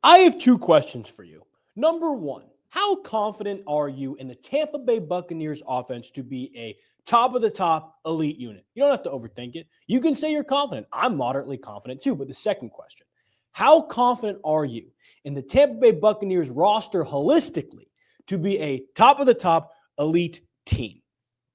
I have two questions for you. Number one, how confident are you in the Tampa Bay Buccaneers offense to be a top of the top elite unit? You don't have to overthink it. You can say you're confident. I'm moderately confident too. But the second question, how confident are you in the Tampa Bay Buccaneers roster holistically to be a top of the top elite team?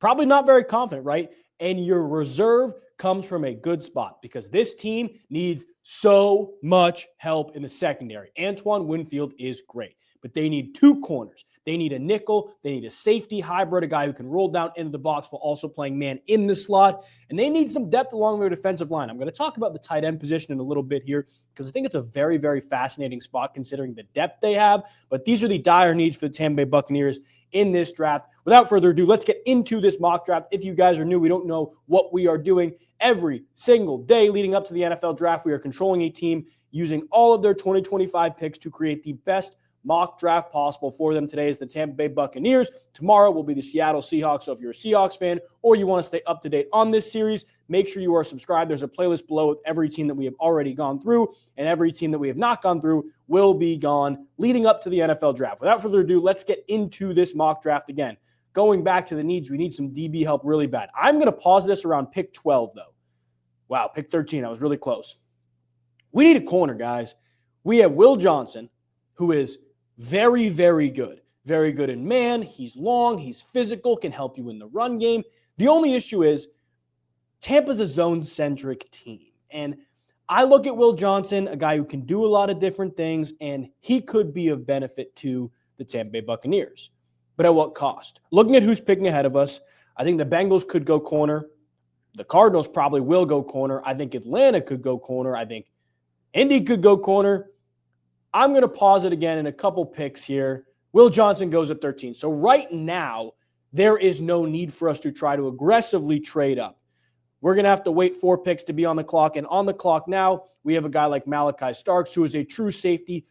Probably not very confident, right? And your reserve comes from a good spot because this team needs so much help in the secondary. Antoine Winfield is great, but they need two corners. They need a nickel. They need a safety hybrid, a guy who can roll down into the box while also playing man in the slot. And they need some depth along their defensive line. I'm going to talk about the tight end position in a little bit here because I think it's a very, very fascinating spot considering the depth they have. But these are the dire needs for the Tampa Bay Buccaneers in this draft. Without further ado, let's get into this mock draft. If you guys are new, we don't know what we are doing. Every single day leading up to the NFL draft, we are controlling a team using all of their 2025 picks to create the best mock draft possible for them. Today is the Tampa Bay Buccaneers. Tomorrow will be the Seattle Seahawks. So if you're a Seahawks fan or you want to stay up to date on this series, make sure you are subscribed. There's a playlist below with every team that we have already gone through, and every team that we have not gone through will be gone leading up to the NFL draft. Without further ado, let's get into this mock draft again. Going back to the needs, we need some DB help really bad. I'm going to pause this around pick 12, though. Wow, pick 13. I was really close. We need a corner, guys. We have Will Johnson, who is very, very good. Very good in man. He's long. He's physical. Can help you in the run game. The only issue is Tampa's a zone-centric team. And I look at Will Johnson, a guy who can do a lot of different things, and he could be of benefit to the Tampa Bay Buccaneers. But at what cost? Looking at who's picking ahead of us, I think the Bengals could go corner. The Cardinals probably will go corner. I think Atlanta could go corner. I think Indy could go corner. I'm going to pause it again in a couple picks here. Will Johnson goes at 13. So right now, there is no need for us to try to aggressively trade up. We're going to have to wait 4 picks to be on the clock. And on the clock now, we have a guy like Malachi Starks, who is a true safety,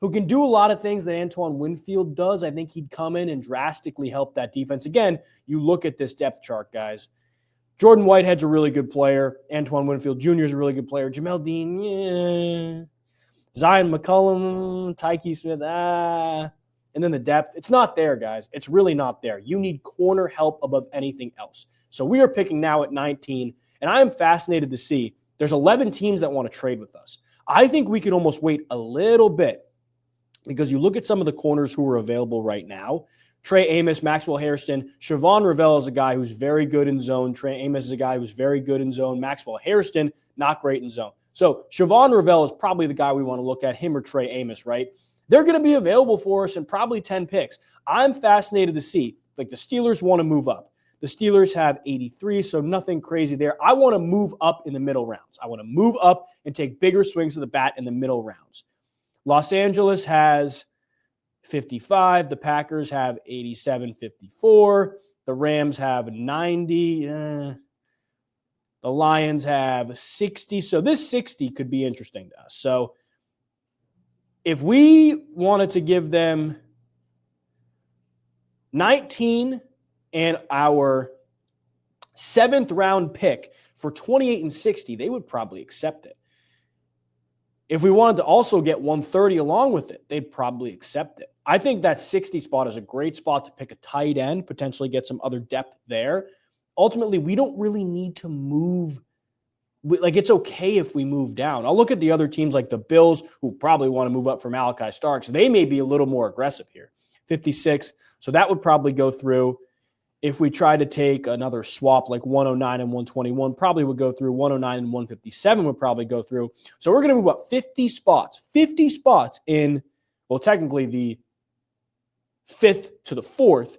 who can do a lot of things that Antoine Winfield does. I think he'd come in and drastically help that defense. Again, you look at this depth chart, guys. Jordan Whitehead's a really good player. Antoine Winfield Jr. is a really good player. Jamel Dean, yeah. Zion McCollum, Tyke Smith, And then the depth. It's not there, guys. It's really not there. You need corner help above anything else. So we are picking now at 19, and I am fascinated to see there's 11 teams that want to trade with us. I think we could almost wait a little bit because you look at some of the corners who are available right now. Trey Amos, Maxwell Hairston. Siobhan Rivell is a guy who's very good in zone. Trey Amos is a guy who's very good in zone. Maxwell Hairston, not great in zone. So Siobhan Rivell is probably the guy we want to look at, him or Trey Amos, right? They're going to be available for us in probably 10 picks. I'm fascinated to see, like the Steelers want to move up. The Steelers have 83, so nothing crazy there. I want to move up in the middle rounds. I want to move up and take bigger swings of the bat in the middle rounds. Los Angeles has 55. The Packers have 87, 54. The Rams have 90. The Lions have 60. So this 60 could be interesting to us. So if we wanted to give them 19 and our 7th round pick for 28 and 60, they would probably accept it. If we wanted to also get 130 along with it, they'd probably accept it. I think that 60 spot is a great spot to pick a tight end, potentially get some other depth there. Ultimately, we don't really need to move. Like, it's okay if we move down. I'll look at the other teams like the Bills, who probably want to move up for Malachi Starks. They may be a little more aggressive here. 56. So that would probably go through. If we try to take another swap like 109 and 121, probably would go through. 109 and 157 would probably go through. So we're going to move up 50 spots. 50 spots in, well, technically the 5th to the 4th,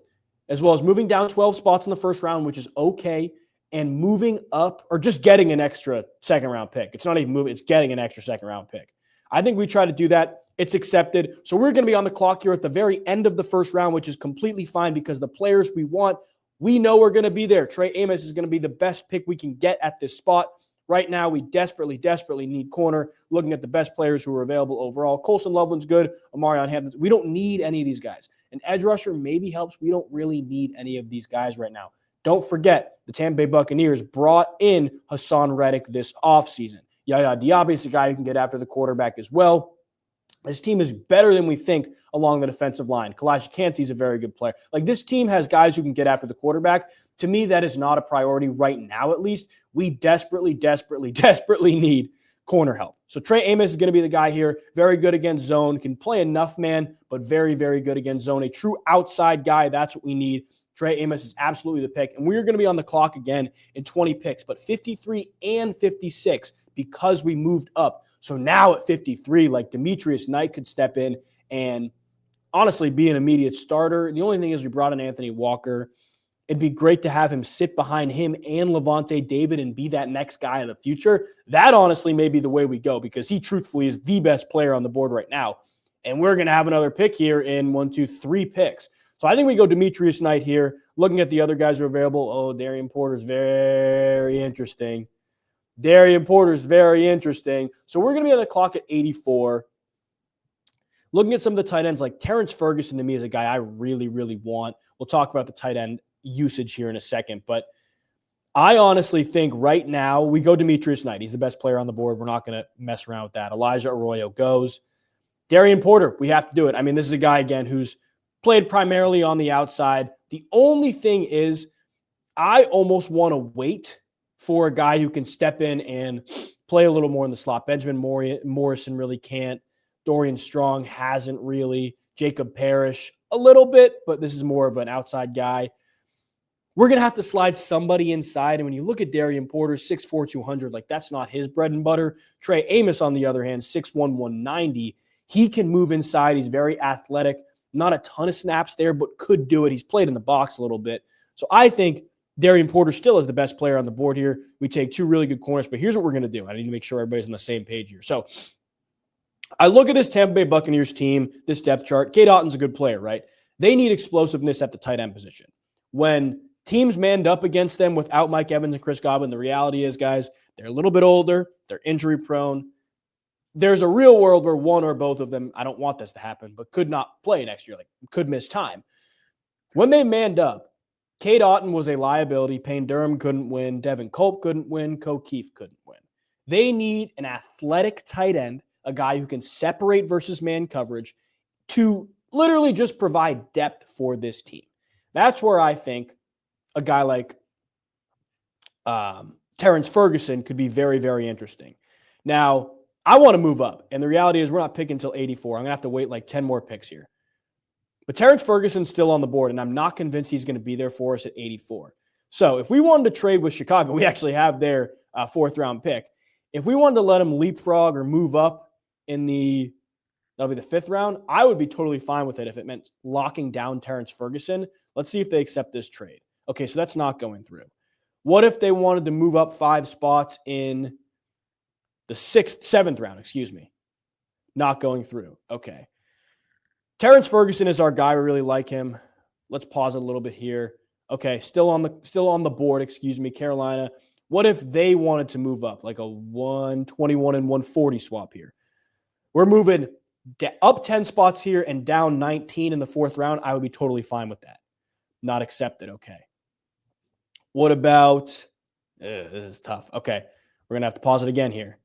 as well as moving down 12 spots in the first round, which is okay, and moving up or just getting an extra second-round pick. It's not even moving. It's getting an extra second-round pick. I think we try to do that. It's accepted. So we're going to be on the clock here at the very end of the first round, which is completely fine because the players we want, we know we're going to be there. Trey Amos is going to be the best pick we can get at this spot. Right now, we desperately, desperately need corner. Looking at the best players who are available overall. Colson Loveland's good. Amarion Hampton. We don't need any of these guys. An edge rusher maybe helps. We don't really need any of these guys right now. Don't forget, the Tampa Bay Buccaneers brought in Hassan Reddick this offseason. Yaya Diaby is a guy who can get after the quarterback as well. This team is better than we think along the defensive line. Kalijah Kancey's a very good player. Like, this team has guys who can get after the quarterback. To me, that is not a priority right now, at least. We desperately, desperately, desperately need corner help. So Trey Amos is going to be the guy here. Very good against zone. Can play enough man, but very, very good against zone. A true outside guy. That's what we need. Trey Amos is absolutely the pick. And we're going to be on the clock again in 20 picks, but 53 and 56 because we moved up. So now at 53, like, Demetrius Knight could step in and honestly be an immediate starter. The only thing is we brought in Anthony Walker. It'd be great to have him sit behind him and Levante David and be that next guy in the future. That honestly may be the way we go, because he truthfully is the best player on the board right now. And we're going to have another pick here in 1, 2, 3 picks. So I think we go Demetrius Knight here. Looking at the other guys who are available, Darian Porter's very interesting. Darian Porter's very interesting. So we're going to be on the clock at 84. Looking at some of the tight ends, like Terrence Ferguson to me is a guy I really, really want. We'll talk about the tight end usage here in a second. But I honestly think right now we go Demetrius Knight. He's the best player on the board. We're not going to mess around with that. Elijah Arroyo goes. Darian Porter, we have to do it. I mean, this is a guy, again, who's played primarily on the outside. The only thing is I almost want to wait for a guy who can step in and play a little more in the slot. Benjamin Morrison really can't. Dorian Strong hasn't really. Jacob Parrish a little bit, but this is more of an outside guy. We're going to have to slide somebody inside. And when you look at Darian Porter, 6'4", 200, like, that's not his bread and butter. Trey Amos, on the other hand, 6'1", 190. He can move inside. He's very athletic. Not a ton of snaps there, but could do it. He's played in the box a little bit. So I think Darian Porter still is the best player on the board here. We take 2 really good corners, but here's what we're going to do. I need to make sure everybody's on the same page here. So I look at this Tampa Bay Buccaneers team, this depth chart. Cade Otton's a good player, right? They need explosiveness at the tight end position. When teams manned up against them without Mike Evans and Chris Godwin, the reality is, guys, they're a little bit older. They're injury prone. There's a real world where one or both of them, I don't want this to happen, but could not play next year, like could miss time. When they manned up, Cade Otton was a liability. Payne Durham couldn't win. Devin Culp couldn't win. Ko Keith couldn't win. They need an athletic tight end, a guy who can separate versus man coverage, to literally just provide depth for this team. That's where I think a guy like Terrence Ferguson could be very, very interesting. Now, I want to move up, and the reality is we're not picking until 84. I'm going to have to wait like 10 more picks here. But Terrence Ferguson's still on the board, and I'm not convinced he's going to be there for us at 84. So if we wanted to trade with Chicago, we actually have their 4th-round pick. If we wanted to let him leapfrog or move up in that'll be the 5th round, I would be totally fine with it if it meant locking down Terrence Ferguson. Let's see if they accept this trade. Okay, so that's not going through. What if they wanted to move up 5 spots in the 7th round, Not going through. Okay. Terrence Ferguson is our guy. We really like him. Let's pause it a little bit here. Okay, still on the board, Carolina. What if they wanted to move up, like a 121 and 140 swap here? We're moving up 10 spots here and down 19 in the 4th round. I would be totally fine with that. Not accepted. Okay. What about, this is tough. Okay, we're going to have to pause it again here.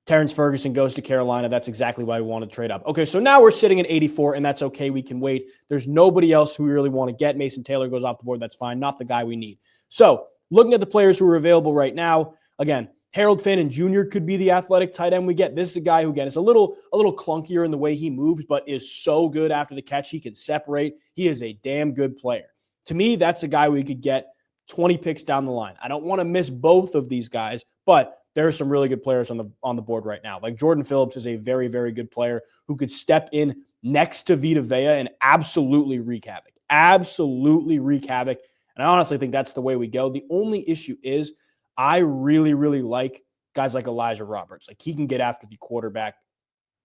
Terrence Ferguson goes to Carolina. That's exactly why we want to trade up. Okay, so now we're sitting at 84, and that's okay. We can wait. There's nobody else who we really want to get. Mason Taylor goes off the board. That's fine. Not the guy we need. So looking at the players who are available right now, again, Harold Fannin Jr. could be the athletic tight end we get. This is a guy who, again, is a little clunkier in the way he moves, but is so good after the catch. He can separate. He is a damn good player. To me, that's a guy we could get 20 picks down the line. I don't want to miss both of these guys, but there are some really good players on the board right now. Like Jordan Phillips is a very, very good player who could step in next to Vita Vea and absolutely wreak havoc. Absolutely wreak havoc. And I honestly think that's the way we go. The only issue is I really, really like guys like Elijah Roberts. Like, he can get after the quarterback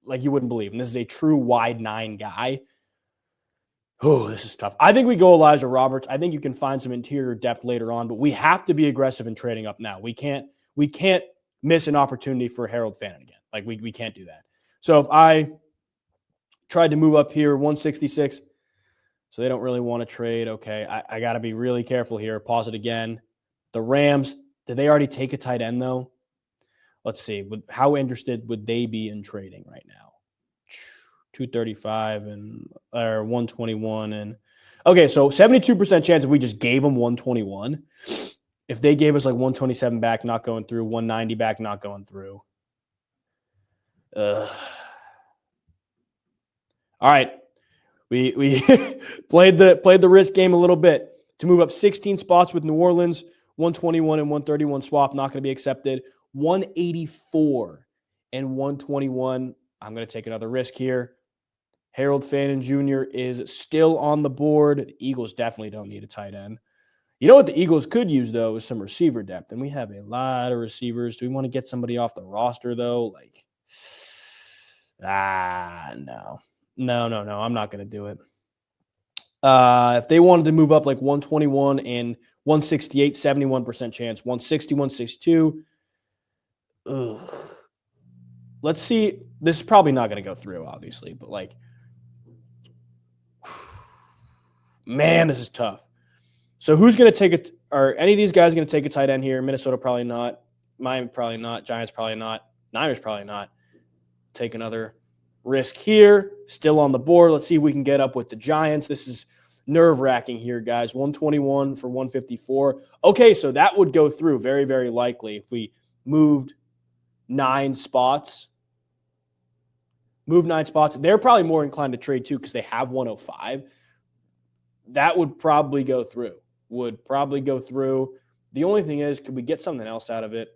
like you wouldn't believe. And this is a true wide 9 guy. Oh, this is tough. I think we go Elijah Roberts. I think you can find some interior depth later on, but we have to be aggressive in trading up now. We can't miss an opportunity for Harold Fannin again. Like, we can't do that. So if I tried to move up here, 166, so they don't really want to trade. Okay, I got to be really careful here. Pause it again. The Rams, did they already take a tight end, though? Let's see. How interested would they be in trading right now? 235 or 121 and okay, so 72% chance if we just gave them 121. If they gave us like 127 back, not going through, 190 back, not going through. All right. We played the risk game a little bit to move up 16 spots with New Orleans, 121 and 131 swap, not going to be accepted. 184 and 121. I'm going to take another risk here. Harold Fannin Jr. is still on the board. The Eagles definitely don't need a tight end. You know what the Eagles could use, though, is some receiver depth. And we have a lot of receivers. Do we want to get somebody off the roster, though? Like, no. No. I'm not going to do it. If they wanted to move up like 121 and 168, 71% chance, 160, 162. Let's see. This is probably not going to go through, obviously, but like, man, this is tough. So who's going to take it? Are any of these guys going to take a tight end here? Minnesota probably not. Miami probably not. Giants probably not. Niners probably not. Take another risk here. Still on the board. Let's see if we can get up with the Giants. This is nerve-wracking here, guys. 121 for 154. Okay, so that would go through very, very likely if we moved 9 spots. Move 9 spots. They're probably more inclined to trade too because they have 105. That would probably go through. The only thing is, could we get something else out of it?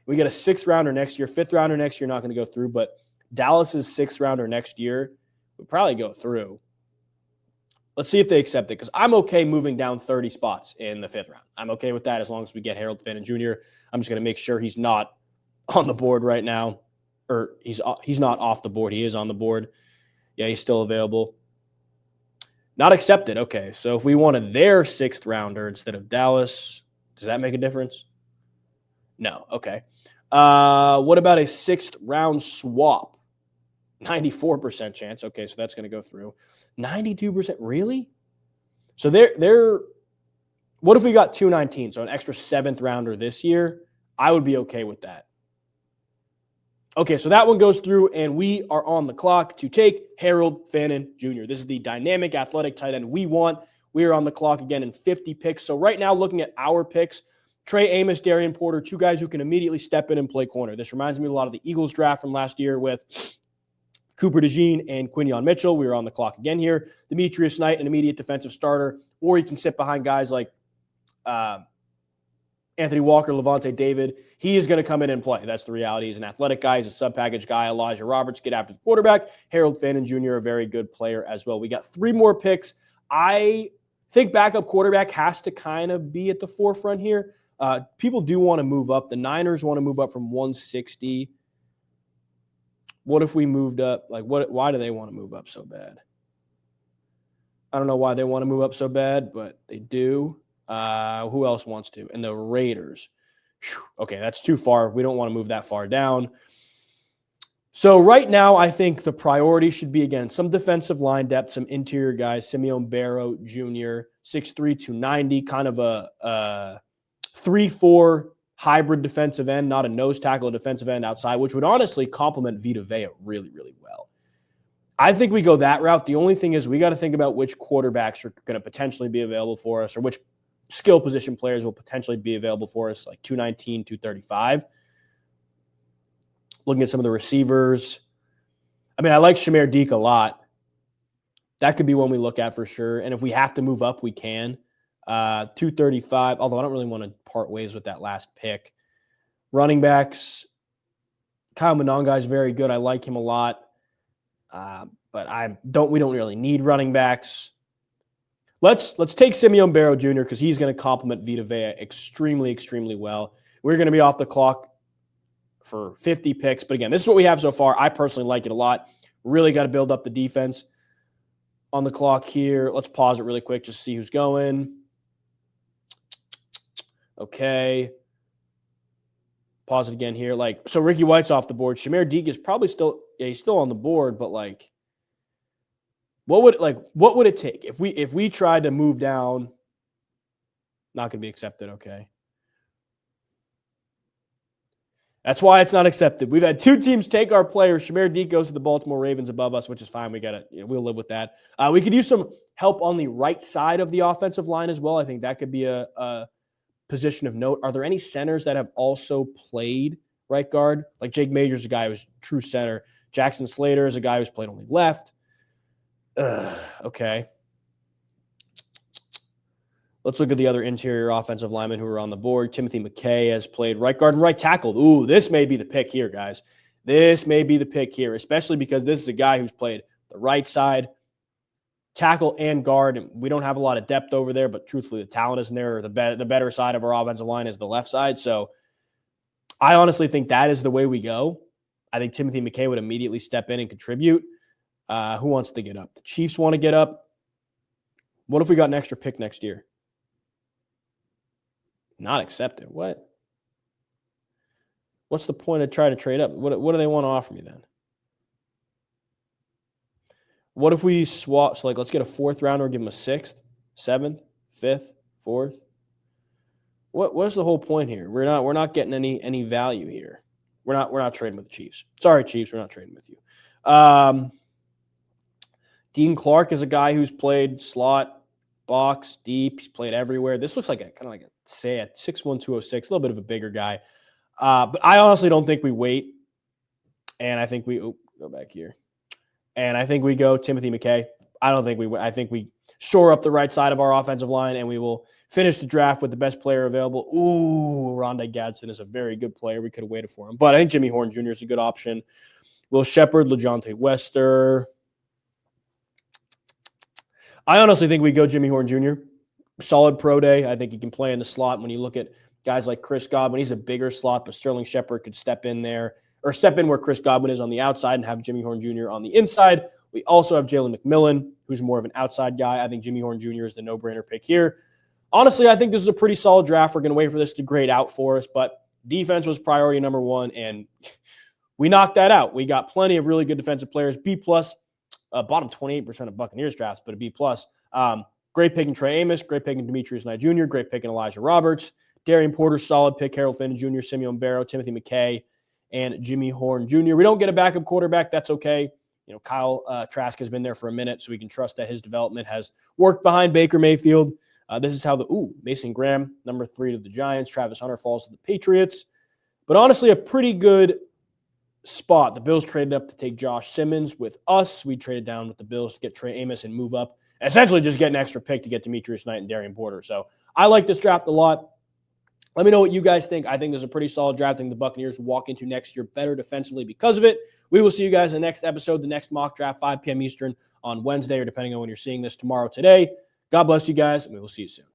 We get a 6th rounder next year. 5th rounder next year, not going to go through, but Dallas's 6th rounder next year would probably go through. Let's see if they accept it because I'm okay moving down 30 spots in the 5th round. I'm okay with that as long as we get Harold Fannin Jr. I'm just going to make sure he's not on the board right now, or he's not off the board. He is on the board. Yeah, he's still available. Not accepted. Okay, so if we wanted their 6th rounder instead of Dallas, does that make a difference? No. Okay. What about a 6th round swap? 94% chance. Okay, so that's going to go through. 92%. Really? So they're. What if we got 219? So an extra 7th rounder this year. I would be okay with that. Okay, so that one goes through, and we are on the clock to take Harold Fannin Jr. This is the dynamic athletic tight end we want. We are on the clock again in 50 picks. So right now, looking at our picks, Trey Amos, Darian Porter, 2 guys who can immediately step in and play corner. This reminds me a lot of the Eagles draft from last year with Cooper DeJean and Quinion Mitchell. We are on the clock again here. Demetrius Knight, an immediate defensive starter, or you can sit behind guys like Anthony Walker, Levante David. He is going to come in and play. That's the reality. He's an athletic guy. He's a sub-package guy. Elijah Roberts, get after the quarterback. Harold Fannin Jr., a very good player as well. We got 3 more picks. I think backup quarterback has to kind of be at the forefront here. People do want to move up. The Niners want to move up from 160. What if we moved up? Like, why do they want to move up so bad? I don't know why they want to move up so bad, but they do. Who else wants to? And the Raiders. Whew, okay, that's too far. We don't want to move that far down. So right now, I think the priority should be, again, some defensive line depth, some interior guys. Simeon Barrow Jr., 6'3", 290, kind of a 3-4 hybrid defensive end, not a nose tackle, a defensive end outside, which would honestly complement Vita Vea really, really well. I think we go that route. The only thing is we got to think about which quarterbacks are going to potentially be available for us, or which skill position players will potentially be available for us, like 219, 235. Looking at some of the receivers. I mean, I like Shamir Deke a lot. That could be one we look at for sure. And if we have to move up, we can. 235, although I don't really want to part ways with that last pick. Running backs. Kyle Mononga is very good. I like him a lot. But we don't really need running backs. Let's take Simeon Barrow Jr. because he's going to complement Vita Vea extremely, extremely well. We're going to be off the clock for 50 picks. But again, this is what we have so far. I personally like it a lot. Really got to build up the defense on the clock here. Let's pause it really quick just to see who's going. Okay. Pause it again here. So Ricky White's off the board. Shamir Deke is probably he's still on the board, but what would it take if we tried to move down? Not going to be accepted. Okay. That's why it's not accepted. We've had 2 teams take our players. Shamir D goes to the Baltimore Ravens above us, which is fine. We'll live with that. We could use some help on the right side of the offensive line as well. I think that could be a position of note. Are there any centers that have also played right guard? Like Jake Majors, a guy who's true center. Jackson Slater is a guy who's played only left. Okay. Let's look at the other interior offensive linemen who are on the board. Timothy McKay has played right guard and right tackle. Ooh, this may be the pick here, guys. This may be the pick here, especially because this is a guy who's played the right side, tackle and guard. And we don't have a lot of depth over there, but truthfully, the talent isn't there. The better side of our offensive line is the left side. So I honestly think that is the way we go. I think Timothy McKay would immediately step in and contribute. Who wants to get up? The Chiefs want to get up. What if we got an extra pick next year? Not accepted. What? What's the point of trying to trade up? What do they want to offer me then? What if we swap? So, let's get a 4th rounder, give him a 6th, 7th, 5th, 4th. What's the whole point here? We're not getting any value here. We're not trading with the Chiefs. Sorry, Chiefs, we're not trading with you. Dean Clark is a guy who's played slot, box, deep. He's played everywhere. This looks like a 6'1", 206, a little bit of a bigger guy. But I honestly don't think we wait. And I think go back here. And I think we go Timothy McKay. I think we shore up the right side of our offensive line, and we will finish the draft with the best player available. Ooh, Rondé Gadsden is a very good player. We could have waited for him. But I think Jimmy Horn Jr. is a good option. Will Shepard, LeJontay Wester. I honestly think we go Jimmy Horn Jr. Solid pro day. I think he can play in the slot. When you look at guys like Chris Godwin, he's a bigger slot, but Sterling Shepard could step in there or step in where Chris Godwin is on the outside and have Jimmy Horn Jr. on the inside. We also have Jalen McMillan, who's more of an outside guy. I think Jimmy Horn Jr. is the no-brainer pick here. Honestly, I think this is a pretty solid draft. We're going to wait for this to grade out for us, but defense was priority number 1, and we knocked that out. We got plenty of really good defensive players. B+, bottom 28% of Buccaneers drafts, but a B+. Great pick in Trey Amos, great pick in Demetrius Knight Jr., great pick in Elijah Roberts, Darian Porter, solid pick, Harold Finn Jr., Simeon Barrow, Timothy McKay, and Jimmy Horn Jr. We don't get a backup quarterback. That's okay. Kyle Trask has been there for a minute, so we can trust that his development has worked behind Baker Mayfield. This is how Mason Graham, number 3 to the Giants. Travis Hunter falls to the Patriots. But honestly, a pretty good spot. The Bills traded up to take Josh Simmons with us. We traded down with the Bills to get Trey Amos and move up. Essentially just get an extra pick to get Demetrius Knight and Darian Porter. So I like this draft a lot. Let me know what you guys think. I think this is a pretty solid draft. I think the Buccaneers will walk into next year better defensively because of it. We will see you guys in the next episode, the next mock draft, 5 p.m. Eastern on Wednesday, or depending on when you're seeing this tomorrow, today. God bless you guys, and we will see you soon.